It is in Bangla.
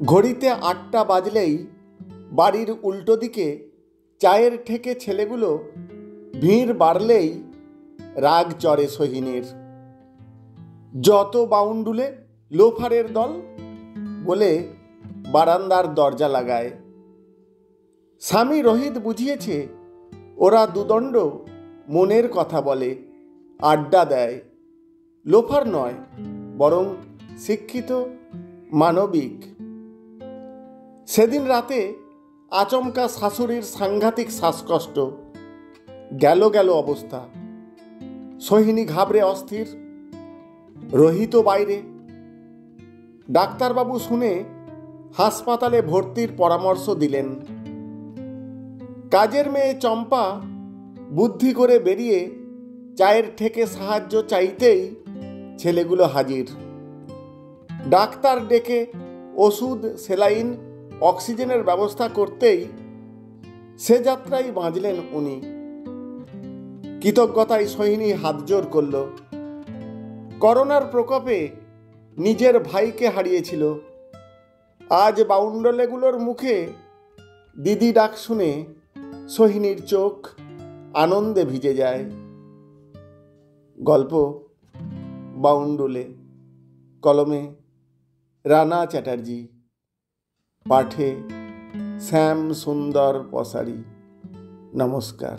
ঘড়িতে ৮টা বাজলেই বাড়ির উল্টো দিকে চায়ের ঠেকে ছেলেগুলো ভিড় বাড়লেই রাগ চড়ে সোহিনীর। যত বাউন্ডুলে লোফারের দল বলে বারান্দার দরজা লাগায়। স্বামী রোহিত বুঝিয়েছে ওরা দুদণ্ড মনের কথা বলে, আড্ডা দেয়। লোফার নয়, বরং শিক্ষিত, মানবিক। সেদিন রাতে আচমকা শাশুড়ির সাংঘাতিক শ্বাসকষ্ট, গেল অবস্থা। সোহিনী ঘাবড়ে অস্থির, রোহিতও বাইরে। ডাক্তারবাবু শুনে হাসপাতালে ভর্তির পরামর্শ দিলেন। কাজের মেয়ে চম্পা বুদ্ধি করে বেরিয়ে চায়ের ঠেকে সাহায্য চাইতেই ছেলেগুলো হাজির। ডাক্তার ডেকে ওষুধ, সেলাইন, অক্সিজেনের ব্যবস্থা করতেই সে যাত্রায় বাঁচলেন উনি। কৃতজ্ঞতায় সোহিনী হাতজোড় করল। করোনার প্রকোপে নিজের ভাইকে হারিয়েছিল। আজ বাউন্ডলেগুলোর মুখে দিদি ডাক শুনে সোহিনীর চোখ আনন্দে ভিজে যায়। গল্প বাউন্ডুলে, কলমে রানা চ্যাটার্জি, পাঠে শ্যাম সুন্দর পসারি। নমস্কার।